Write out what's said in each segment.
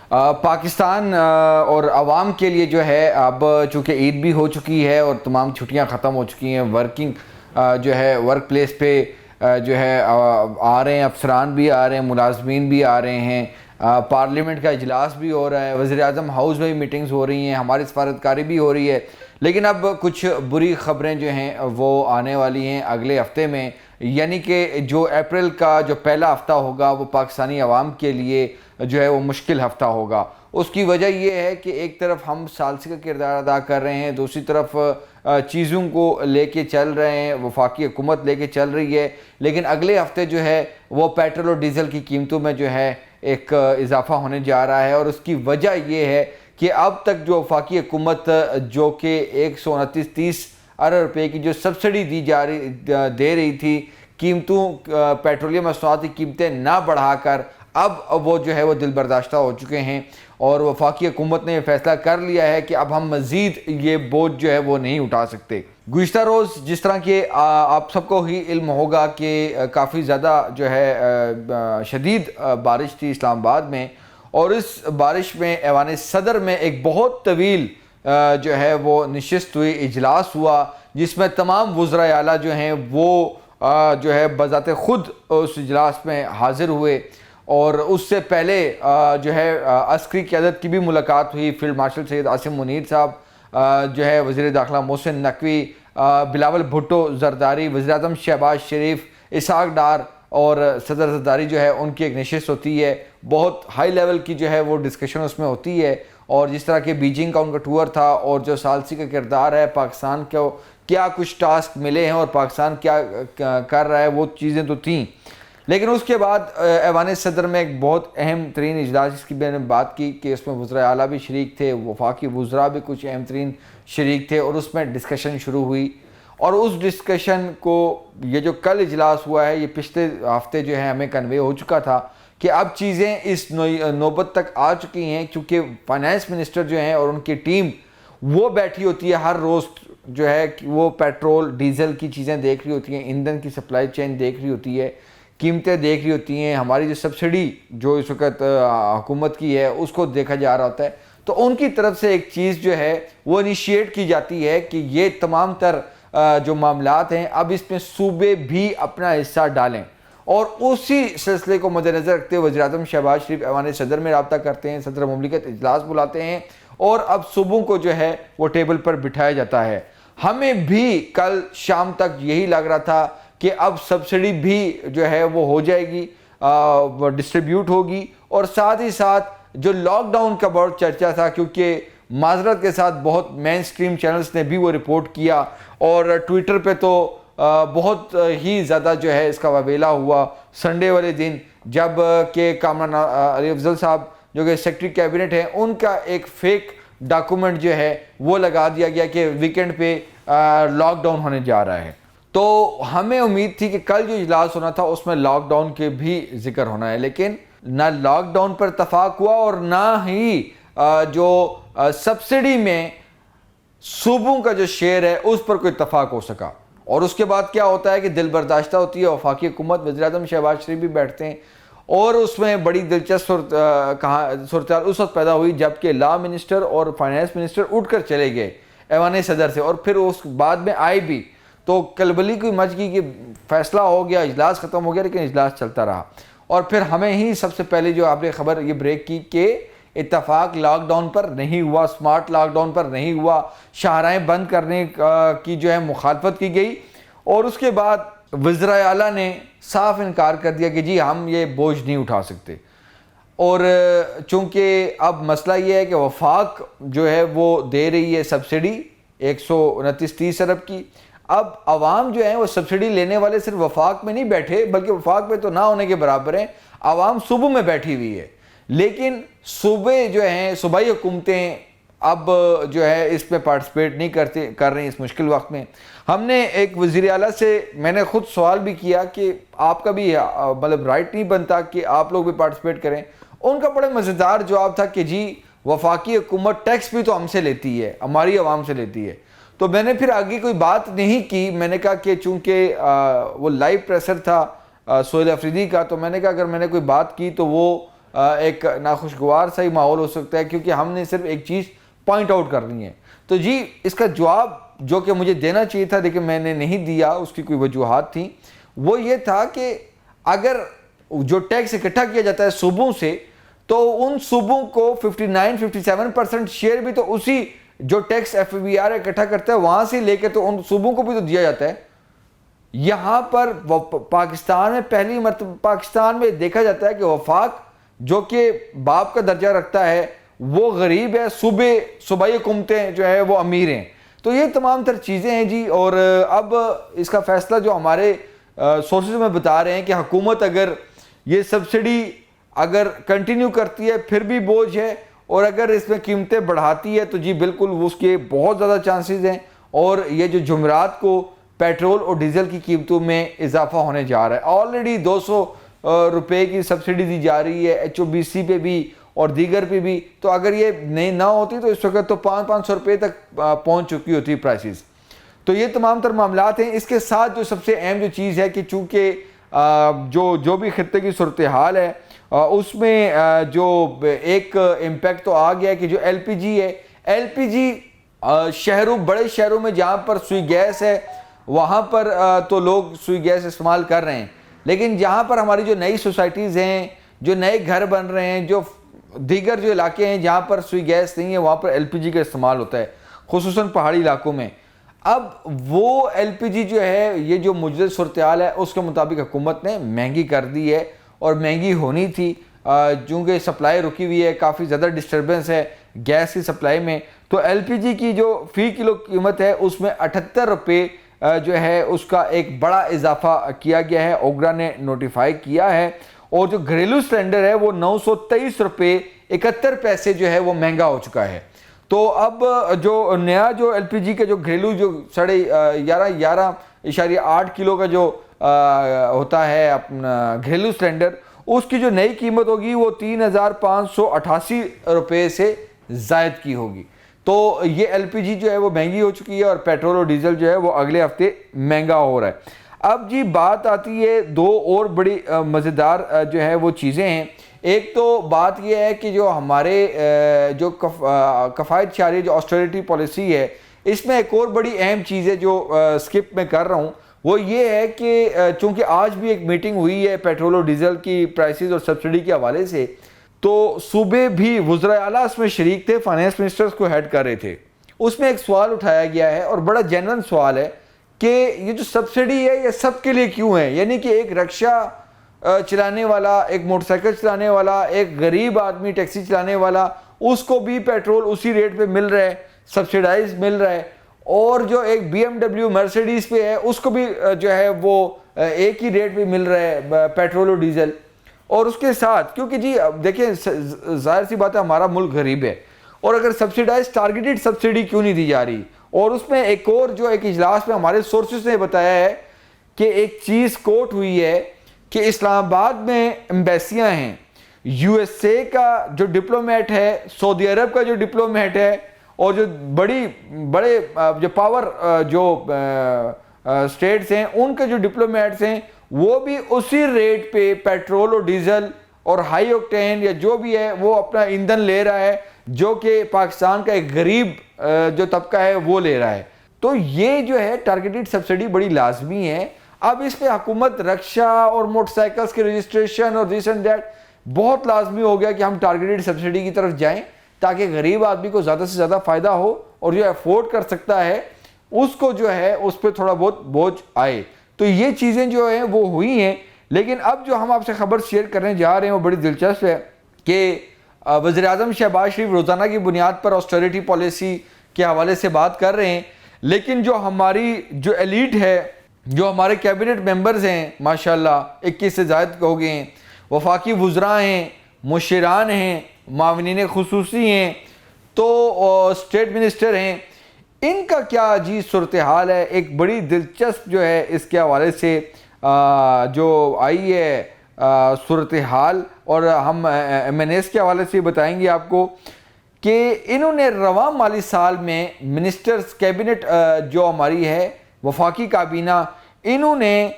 پاکستان اور عوام کے لیے جو ہے اب چونکہ عید بھی ہو چکی ہے اور تمام چھٹیاں ختم ہو چکی ہیں، ورکنگ جو ہے ورک پلیس پہ جو ہے آ رہے ہیں، افسران بھی آ رہے ہیں، ملازمین بھی آ رہے ہیں، پارلیمنٹ کا اجلاس بھی ہو رہا ہے، وزیر اعظم ہاؤس میں بھی میٹنگز ہو رہی ہیں، ہماری سفارتکاری بھی ہو رہی ہے. لیکن اب کچھ بری خبریں جو ہیں وہ آنے والی ہیں اگلے ہفتے میں، یعنی کہ جو اپریل کا جو پہلا ہفتہ ہوگا وہ پاکستانی عوام کے لیے جو ہے وہ مشکل ہفتہ ہوگا. اس کی وجہ یہ ہے کہ ایک طرف ہم ثالثی کا کردار ادا کر رہے ہیں، دوسری طرف چیزوں کو لے کے چل رہے ہیں، وفاقی حکومت لے کے چل رہی ہے، لیکن اگلے ہفتے جو ہے وہ پیٹرول اور ڈیزل کی قیمتوں میں جو ہے ایک اضافہ ہونے جا رہا ہے. اور اس کی وجہ یہ ہے کہ اب تک جو وفاقی حکومت جو کہ 129-30 ارب روپے کی جو سبسڈی دے رہی تھی قیمتوں پیٹرولیم مصنوعات کی قیمتیں نہ بڑھا کر، اب وہ جو ہے وہ دل برداشتہ ہو چکے ہیں اور وفاقی حکومت نے یہ فیصلہ کر لیا ہے کہ اب ہم مزید یہ بوجھ جو ہے وہ نہیں اٹھا سکتے. گزشتہ روز جس طرح کہ آپ سب کو ہی علم ہوگا کہ کافی زیادہ جو ہے شدید بارش تھی اسلام آباد میں، اور اس بارش میں ایوان صدر میں ایک بہت طویل جو ہے وہ نشست ہوئی، اجلاس ہوا، جس میں تمام وزرائے اعلیٰ جو ہیں وہ جو ہے بذات خود اس اجلاس میں حاضر ہوئے. اور اس سے پہلے جو ہے عسکری قیادت کی بھی ملاقات ہوئی، فیلڈ مارشل سید عاصم منیر صاحب جو ہے، وزیر داخلہ محسن نقوی، بلاول بھٹو زرداری، وزیر اعظم شہباز شریف، اسحاق ڈار اور صدر زرداری جو ہے ان کی ایک نشست ہوتی ہے. بہت ہائی لیول کی جو ہے وہ ڈسکشن اس میں ہوتی ہے، اور جس طرح کہ بیجنگ کا ان کا ٹور تھا اور جو ثالثی کا کردار ہے، پاکستان کو کیا کچھ ٹاسک ملے ہیں اور پاکستان کیا کر رہا ہے، وہ چیزیں تو تھیں. لیکن اس کے بعد ایوان صدر میں ایک بہت اہم ترین اجلاس، جس کی میں نے بات کی کہ اس میں وزرائے اعلیٰ بھی شریک تھے، وفاقی وزراء بھی کچھ اہم ترین شریک تھے، اور اس میں ڈسکشن شروع ہوئی. اور اس ڈسکشن کو یہ جو کل اجلاس ہوا ہے، یہ پچھلے ہفتے جو ہے ہمیں کنوے ہو چکا تھا کہ اب چیزیں اس نوبت تک آ چکی ہیں، کیونکہ فائنانس منسٹر جو ہیں اور ان کی ٹیم وہ بیٹھی ہوتی ہے ہر روز جو ہے وہ پیٹرول ڈیزل کی چیزیں دیکھ رہی ہوتی ہیں، ایندھن کی سپلائی چین دیکھ رہی ہوتی ہے، قیمتیں دیکھ رہی ہوتی ہیں، ہماری جو سبسڈی جو اس وقت حکومت کی ہے اس کو دیکھا جا رہا ہوتا ہے. تو ان کی طرف سے ایک چیز جو ہے وہ انیشیٹ کی جاتی ہے کہ یہ تمام تر جو معاملات ہیں اب اس میں صوبے بھی اپنا حصہ ڈالیں. اور اسی سلسلے کو مد نظر رکھتے ہوئے وزیر اعظم شہباز شریف ایوان صدر میں رابطہ کرتے ہیں، صدر مملکت اجلاس بلاتے ہیں، اور اب صوبوں کو جو ہے وہ ٹیبل پر بٹھایا جاتا ہے. ہمیں بھی کل شام تک یہی لگ رہا تھا کہ اب سبسڈی بھی جو ہے وہ ہو جائے گی، ڈسٹریبیوٹ ہوگی، اور ساتھ ہی ساتھ جو لاک ڈاؤن کا بہت چرچا تھا، کیونکہ معذرت کے ساتھ بہت مین سٹریم چینلز نے بھی وہ رپورٹ کیا، اور ٹویٹر پہ تو بہت ہی زیادہ جو ہے اس کا وبیلا ہوا سنڈے والے دن، جب کہ کامران علی افضل صاحب جو کہ سیکرٹری کیبنٹ ہیں، ان کا ایک فیک ڈاکومنٹ جو ہے وہ لگا دیا گیا کہ ویکنڈ پہ لاک ڈاؤن ہونے جا رہا ہے. تو ہمیں امید تھی کہ کل جو اجلاس ہونا تھا اس میں لاک ڈاؤن کے بھی ذکر ہونا ہے، لیکن نہ لاک ڈاؤن پر اتفاق ہوا اور نہ ہی جو سبسڈی میں صوبوں کا جو شیئر ہے اس پر کوئی اتفاق ہو سکا. اور اس کے بعد کیا ہوتا ہے کہ دل برداشتہ ہوتی ہے وفاقی حکومت، وزیر اعظم شہباز شریف بھی بیٹھتے ہیں، اور اس میں بڑی دلچسپ صورتحال اس وقت پیدا ہوئی جب کہ لا منسٹر اور فائنانس منسٹر اٹھ کر چلے گئے ایوان صدر سے، اور پھر اس بعد میں آئے بھی، تو کلبلی کوئی مچ گئی کہ فیصلہ ہو گیا، اجلاس ختم ہو گیا، لیکن اجلاس چلتا رہا. اور پھر ہمیں ہی سب سے پہلے جو آپ نے خبر یہ بریک کی کہ اتفاق لاک ڈاؤن پر نہیں ہوا، سمارٹ لاک ڈاؤن پر نہیں ہوا، شاہراہیں بند کرنے کی جو ہے مخالفت کی گئی، اور اس کے بعد وزرائے اعلیٰ نے صاف انکار کر دیا کہ جی ہم یہ بوجھ نہیں اٹھا سکتے. اور چونکہ اب مسئلہ یہ ہے کہ وفاق جو ہے وہ دے رہی ہے سبسڈی 129-30 ارب کی، اب عوام جو ہیں وہ سبسڈی لینے والے صرف وفاق میں نہیں بیٹھے، بلکہ وفاق میں تو نہ ہونے کے برابر ہیں، عوام صوبوں میں بیٹھی ہوئی ہے. لیکن صوبے جو ہیں، صوبائی حکومتیں اب جو ہے اس میں پارٹیسپیٹ نہیں کر رہی اس مشکل وقت میں. ہم نے ایک وزیر اعلیٰ سے میں نے خود سوال بھی کیا کہ آپ کا بھی مطلب رائٹ نہیں بنتا کہ آپ لوگ بھی پارٹیسپیٹ کریں. ان کا بڑے مزیدار جواب تھا کہ جی وفاقی حکومت ٹیکس بھی تو ہم سے لیتی ہے، ہماری عوام سے لیتی ہے. تو میں نے پھر آگے کوئی بات نہیں کی، میں نے کہا کہ چونکہ وہ لائیو پریسر تھا سہیل افریدی کا، تو میں نے کہا اگر میں نے کوئی بات کی تو وہ ایک ناخوشگوار سا ہی ماحول ہو سکتا ہے، کیونکہ ہم نے صرف ایک چیز پوائنٹ آؤٹ کرنی ہے۔ تو جی اس کا جواب جو کہ مجھے دینا چاہیے تھا لیکن میں نے نہیں دیا، اس کی کوئی وجوہات تھیں، وہ یہ تھا کہ اگر جو ٹیکس اکٹھا کیا جاتا ہے صوبوں سے، تو ان صوبوں کو 59-57% شیئر بھی تو اسی جو ٹیکس ایف بی آر اکٹھا کرتا ہے وہاں سے لے کے تو ان صوبوں کو بھی تو دیا جاتا ہے۔ یہاں پر پاکستان میں پہلی مرتبہ پاکستان میں دیکھا جاتا ہے کہ وفاق جو کہ باپ کا درجہ رکھتا ہے وہ غریب ہے، صوبائی حکومتیں جو ہے وہ امیر ہیں۔ تو یہ تمام تر چیزیں ہیں جی، اور اب اس کا فیصلہ جو ہمارے سورسز میں بتا رہے ہیں کہ حکومت اگر یہ سبسڈی اگر کنٹینیو کرتی ہے پھر بھی بوجھ ہے، اور اگر اس میں قیمتیں بڑھاتی ہے تو جی بالکل اس کے بہت زیادہ چانسز ہیں، اور یہ جو جمعرات کو پیٹرول اور ڈیزل کی قیمتوں میں اضافہ ہونے جا رہا ہے۔ آلریڈی 200 روپے کی سبسڈی دی جا رہی ہے HOBC پہ بھی اور دیگر پہ بھی، تو اگر یہ نہیں نہ ہوتی تو اس وقت تو 500 روپے تک پہنچ چکی ہوتی پرائسز۔ تو یہ تمام تر معاملات ہیں۔ اس کے ساتھ جو سب سے اہم جو چیز ہے کہ چونکہ جو بھی خطے کی صورتحال ہے اس میں جو ایک امپیکٹ تو آ گیا ہے کہ جو LPG ہے، LPG شہروں بڑے شہروں میں جہاں پر سوئی گیس ہے وہاں پر تو لوگ سوئی گیس استعمال کر رہے ہیں، لیکن جہاں پر ہماری جو نئی سوسائٹیز ہیں، جو نئے گھر بن رہے ہیں، جو دیگر جو علاقے ہیں جہاں پر سوئی گیس نہیں ہے وہاں پر LPG کا استعمال ہوتا ہے، خصوصاً پہاڑی علاقوں میں۔ اب وہ LPG جو ہے یہ جو موجودہ صورتحال ہے اس کے مطابق حکومت نے مہنگی کر دی ہے، اور مہنگی ہونی تھی چونکہ سپلائی رکی ہوئی ہے، کافی زیادہ ڈسٹربنس ہے گیس کی سپلائی میں۔ تو LPG کی جو فی کلو قیمت ہے اس میں 78 روپے جو ہے اس کا ایک بڑا اضافہ کیا گیا ہے، اوگرا نے نوٹیفائی کیا ہے، اور جو گھریلو سلنڈر ہے وہ 923 روپے 71 پیسے جو ہے وہ مہنگا ہو چکا ہے۔ تو اب جو نیا جو LPG کا جو گھریلو جو 11.8 کلو کا جو ہوتا ہے اپنا گھریلو سلنڈر، اس کی جو نئی قیمت ہوگی وہ 3588 روپے سے زائد کی ہوگی۔ تو یہ LPG جو ہے وہ مہنگی ہو چکی ہے، اور پیٹرول اور ڈیزل جو ہے وہ اگلے ہفتے مہنگا ہو رہا ہے۔ اب جی بات آتی ہے دو اور بڑی مزیدار جو ہے وہ چیزیں ہیں۔ ایک تو بات یہ ہے کہ جو ہمارے جو کفایت شعاری جو آسٹریلٹی پالیسی ہے، اس میں ایک اور بڑی اہم چیز ہے جو سکپ میں کر رہا ہوں، وہ یہ ہے کہ چونکہ آج بھی ایک میٹنگ ہوئی ہے پیٹرول اور ڈیزل کی پرائسز اور سبسڈی کے حوالے سے، تو صوبے بھی وزراء اعلیٰ اس میں شریک تھے، فائنانس منسٹرز کو ہیڈ کر رہے تھے۔ اس میں ایک سوال اٹھایا گیا ہے اور بڑا جینوئن سوال ہے کہ یہ جو سبسڈی ہے یہ سب کے لیے کیوں ہے؟ یعنی کہ ایک رکشہ چلانے والا، ایک موٹر سائیکل چلانے والا، ایک غریب آدمی ٹیکسی چلانے والا، اس کو بھی پیٹرول اسی ریٹ پہ مل رہا ہے، سبسڈائز مل رہا ہے، اور جو ایک BMW مرسیڈیز پہ ہے اس کو بھی جو ہے وہ ایک ہی ریٹ پہ مل رہا ہے پیٹرول اور ڈیزل۔ اور اس کے ساتھ کیونکہ جی دیکھیں ظاہر سی بات ہے ہمارا ملک غریب ہے، اور اگر سبسڈائز ٹارگیٹڈ سبسڈی کیوں نہیں دی جا رہی؟ اور اس میں ایک اور جو ایک اجلاس میں ہمارے سورسز نے بتایا ہے کہ ایک چیز کوٹ ہوئی ہے کہ اسلام آباد میں ایمبیسیاں ہیں، USA کا جو ڈپلومیٹ ہے، سعودی عرب کا جو ڈپلومیٹ ہے، اور جو بڑے جو پاور جو اسٹیٹس ہیں ان کے جو ڈپلومیٹس ہیں وہ بھی اسی ریٹ پہ پیٹرول اور ڈیزل اور ہائی اوکٹین یا جو بھی ہے وہ اپنا ایندھن لے رہا ہے، جو کہ پاکستان کا ایک غریب جو طبقہ ہے وہ لے رہا ہے۔ تو یہ جو ہے ٹارگیٹڈ سبسڈی بڑی لازمی ہے۔ اب اس پہ حکومت رکشہ اور موٹر سائیکلز کے رجسٹریشن اور دس اینڈ دیٹ بہت لازمی ہو گیا کہ ہم ٹارگیٹڈ سبسڈی کی طرف جائیں تاکہ غریب آدمی کو زیادہ سے زیادہ فائدہ ہو، اور جو افورڈ کر سکتا ہے اس کو جو ہے اس پہ تھوڑا بہت بوجھ آئے۔ تو یہ چیزیں جو ہیں وہ ہوئی ہیں، لیکن اب جو ہم آپ سے خبر شیئر کرنے جا رہے ہیں وہ بڑی دلچسپ ہے کہ وزیر اعظم شہباز شریف روزانہ کی بنیاد پر آسٹریلٹی پالیسی کے حوالے سے بات کر رہے ہیں، لیکن جو ہماری جو ایلیٹ ہے، جو ہمارے کیبنٹ ممبرز ہیں ماشاءاللہ 21 سے زائد ہو گئے ہیں، وفاقی وزراء ہیں، مشیران ہیں، معاونین خصوصی ہیں، تو اسٹیٹ منسٹر ہیں، ان کا کیا عجیب صورتحال ہے۔ ایک بڑی دلچسپ جو ہے اس کے حوالے سے جو آئی ہے صورتحال، اور ہم MNS کے حوالے سے بتائیں گے آپ کو کہ انہوں نے رواں مالی سال میں منسٹرز کیبنٹ جو ہماری ہے وفاقی کابینہ، انہوں نے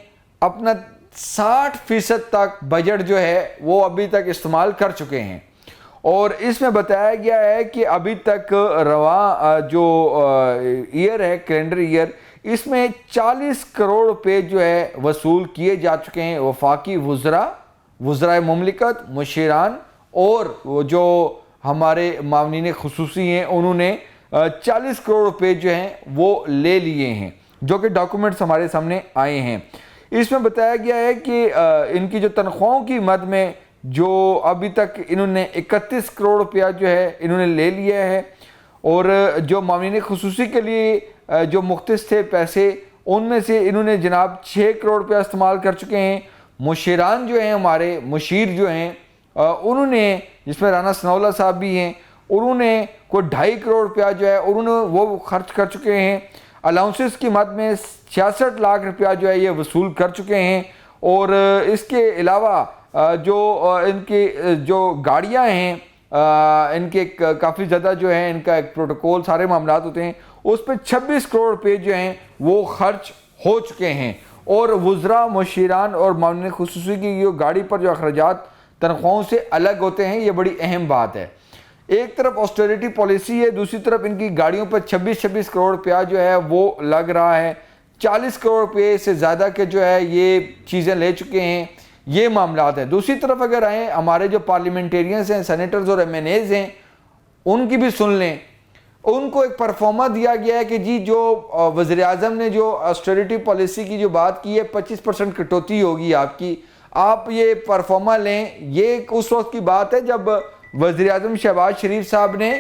اپنا 60% تک بجٹ جو ہے وہ ابھی تک استعمال کر چکے ہیں، اور اس میں بتایا گیا ہے کہ ابھی تک رواں جو ایئر ہے کیلنڈر ایئر، اس میں 40 کروڑ روپے جو ہے وصول کیے جا چکے ہیں وفاقی وزراء مملکت، مشیران اور وہ جو ہمارے معاونین خصوصی ہیں، انہوں نے 40 کروڑ روپے جو ہیں وہ لے لیے ہیں، جو کہ ڈاکومنٹس ہمارے سامنے آئے ہیں۔ اس میں بتایا گیا ہے کہ ان کی جو تنخواہوں کی مد میں جو ابھی تک انہوں نے 31 کروڑ روپیہ جو ہے انہوں نے لے لیا ہے، اور جو معاونین خصوصی کے لیے جو مختص تھے پیسے، ان میں سے انہوں نے جناب 6 کروڑ روپیہ استعمال کر چکے ہیں۔ مشیران جو ہیں، ہمارے مشیر جو ہیں، انہوں نے، جس میں رانا ثناء اللہ صاحب بھی ہیں، انہوں نے کوئی 2.5 کروڑ روپیہ جو ہے انہوں نے وہ خرچ کر چکے ہیں۔ الاؤنسز کی مد میں 66 لاکھ روپیہ جو ہے یہ وصول کر چکے ہیں، اور اس کے علاوہ جو ان کی جو گاڑیاں ہیں، ان کے کافی زیادہ جو ہے ان کا ایک پروٹوکول سارے معاملات ہوتے ہیں، اس پہ 26 کروڑ روپے جو ہیں وہ خرچ ہو چکے ہیں۔ اور وزراء، مشیران اور معاونین خصوصی کی جو گاڑی پر جو اخراجات تنخواہوں سے الگ ہوتے ہیں، یہ بڑی اہم بات ہے۔ ایک طرف آسٹریریٹی پالیسی ہے، دوسری طرف ان کی گاڑیوں پر 26 کروڑ روپیہ جو ہے وہ لگ رہا ہے۔ 40 کروڑ روپے سے زیادہ کے جو ہے یہ چیزیں لے چکے ہیں، یہ معاملات ہیں۔ دوسری طرف اگر آئیں، ہمارے جو پارلیمنٹیرینز ہیں، سینیٹرز اور MNAs ہیں، ان کی بھی سن لیں۔ ان کو ایک پرفارما دیا گیا ہے کہ جی جو وزیر اعظم نے جو آسٹریریٹی پالیسی کی جو بات کی ہے، 25% کٹوتی ہوگی آپ کی، آپ یہ پرفارما لیں۔ یہ اس وقت کی بات ہے جب وزیر اعظم شہباز شریف صاحب نے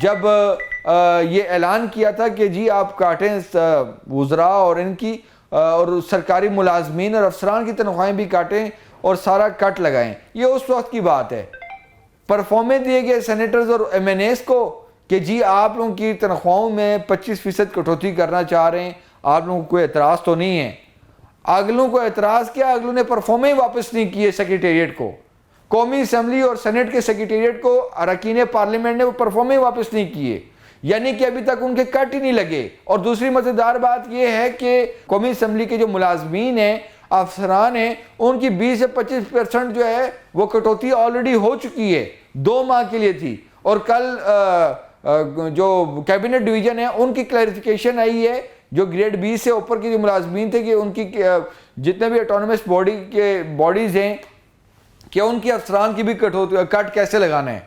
جب یہ اعلان کیا تھا کہ جی آپ کاٹیں وزراء اور ان کی اور سرکاری ملازمین اور افسران کی تنخواہیں بھی کاٹیں اور سارا کٹ لگائیں۔ یہ اس وقت کی بات ہے۔ پرفارمے دیے گئے سینیٹرز اور MNAs کو کہ جی آپ لوگوں کی تنخواہوں میں 25% کٹوتی کرنا چاہ رہے ہیں، آپ لوگوں کو کوئی اعتراض تو نہیں ہے۔ اگلوں کو اعتراض کیا، اگلوں نے پرفارمے واپس نہیں کیے سیکریٹریٹ کو، قومی اسمبلی اور سینٹ کے سیکریٹریٹ کو اراکین پارلیمنٹ نے وہ پرفارمے واپس نہیں کیے، یعنی کہ ابھی تک ان کے کٹ ہی نہیں لگے۔ اور دوسری مزیدار بات یہ ہے کہ قومی اسمبلی کے جو ملازمین ہیں، افسران ہیں، ان کی 20 سے 25% جو ہے وہ کٹوتی آلریڈی ہو چکی ہے، 2 ماہ کے لیے تھی۔ اور کل جو کیبنٹ ڈویژن ہے ان کی کلیریفیکیشن آئی ہے، جو گریڈ 20 سے اوپر کی جو ملازمین تھے، کہ ان کی جتنے بھی آٹونومس باڈیز ہیں، کہ ان کی افسران کی بھی کٹ کیسے لگانا ہے۔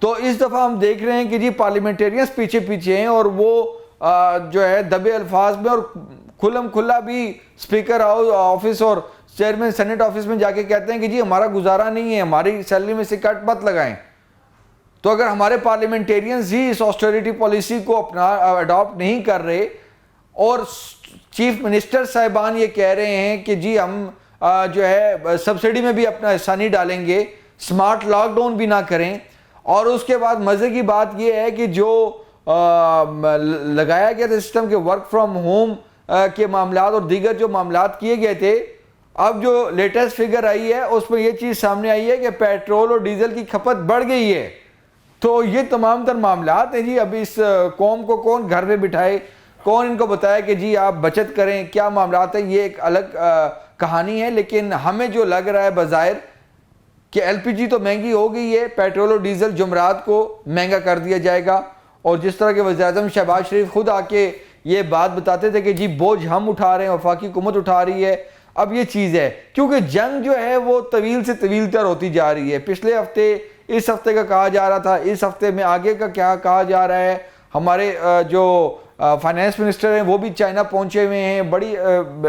تو اس دفعہ ہم دیکھ رہے ہیں کہ جی پارلیمنٹیرینز پیچھے ہیں، اور وہ جو ہے دبے الفاظ میں اور کھلم کھلا بھی اسپیکر آفس اور چیئرمین سینٹ آفس میں جا کے کہتے ہیں کہ جی ہمارا گزارا نہیں ہے، ہماری سیلری میں سے کٹ مت لگائیں۔ تو اگر ہمارے پارلیمنٹیرینز ہی اس آسٹریریٹی پالیسی کو اڈاپٹ نہیں کر رہے، اور چیف منسٹر صاحبان یہ کہہ رہے ہیں کہ جی ہم جو ہے سبسڈی میں بھی اپنا حصہ نہیں ڈالیں گے، سمارٹ لاک ڈاؤن بھی نہ کریں، اور اس کے بعد مزے کی بات یہ ہے کہ جو لگایا گیا تھا سسٹم کے ورک فرام ہوم کے معاملات اور دیگر جو معاملات کیے گئے تھے، اب جو لیٹسٹ فگر آئی ہے اس میں یہ چیز سامنے آئی ہے کہ پیٹرول اور ڈیزل کی کھپت بڑھ گئی ہے۔ تو یہ تمام تر معاملات ہیں جی۔ اب اس قوم کو کون گھر میں بٹھائے، کون ان کو بتایا کہ جی آپ بچت کریں، کیا معاملات ہیں، یہ ایک الگ کہانی ہے۔ لیکن ہمیں جو لگ رہا ہے بظاہر کہ LPG تو مہنگی ہو گئی ہے، پیٹرول اور ڈیزل جمعرات کو مہنگا کر دیا جائے گا۔ اور جس طرح کے وزیر اعظم شہباز شریف خود آ کے یہ بات بتاتے تھے کہ جی بوجھ ہم اٹھا رہے ہیں، وفاقی حکومت اٹھا رہی ہے، اب یہ چیز ہے کیونکہ جنگ جو ہے وہ طویل سے طویل تر ہوتی جا رہی ہے۔ پچھلے ہفتے، اس ہفتے کا کہا جا رہا تھا، اس ہفتے میں آگے کا کیا کہا جا رہا ہے۔ ہمارے جو فائنانس منسٹر ہیں وہ بھی چائنا پہنچے ہوئے ہیں، بڑی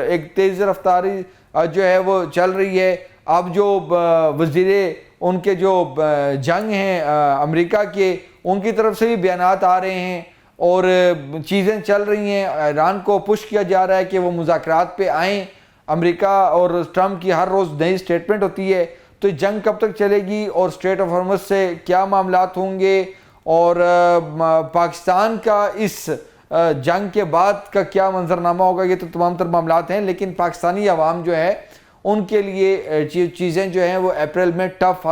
ایک تیز رفتاری جو ہے وہ چل رہی ہے۔ اب جو وزیر ان کے جو جنگ ہیں امریکہ کے، ان کی طرف سے بھی بیانات آ رہے ہیں اور چیزیں چل رہی ہیں۔ ایران کو پش کیا جا رہا ہے کہ وہ مذاکرات پہ آئیں۔ امریکہ اور ٹرمپ کی ہر روز نئی سٹیٹمنٹ ہوتی ہے، تو جنگ کب تک چلے گی اور اسٹریٹ آف ہارمز سے کیا معاملات ہوں گے، اور پاکستان کا اس جنگ کے بعد کا کیا منظرنامہ ہوگا، یہ تو تمام تر معاملات ہیں۔ لیکن پاکستانی عوام جو ہے ان کے لیے چیزیں جو ہیں وہ اپریل میں ٹف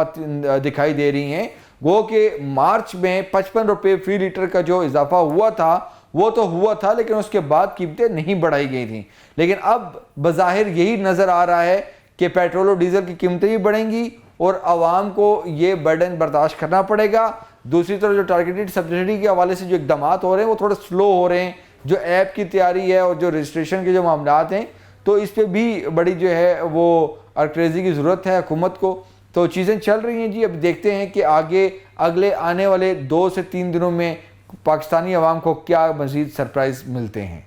دکھائی دے رہی ہیں۔ وہ کہ مارچ میں 55 روپے فی لیٹر کا جو اضافہ ہوا تھا وہ تو ہوا تھا، لیکن اس کے بعد قیمتیں نہیں بڑھائی گئی تھیں۔ لیکن اب بظاہر یہی نظر آ رہا ہے کہ پیٹرول اور ڈیزل کی قیمتیں بھی بڑھیں گی اور عوام کو یہ برڈن برداشت کرنا پڑے گا. دوسری طرف جو ٹارگیٹڈ سبسڈی کے حوالے سے جو اقدامات ہو رہے ہیں وہ تھوڑے سلو ہو رہے ہیں, جو ایپ کی تیاری ہے اور جو رجسٹریشن کے جو معاملات ہیں تو اس پہ بھی بڑی جو ہے وہ ارکریزی کی ضرورت ہے حکومت کو. تو چیزیں چل رہی ہیں جی, اب دیکھتے ہیں کہ آگے اگلے آنے والے 2 سے 3 دنوں میں پاکستانی عوام کو کیا مزید سرپرائز ملتے ہیں.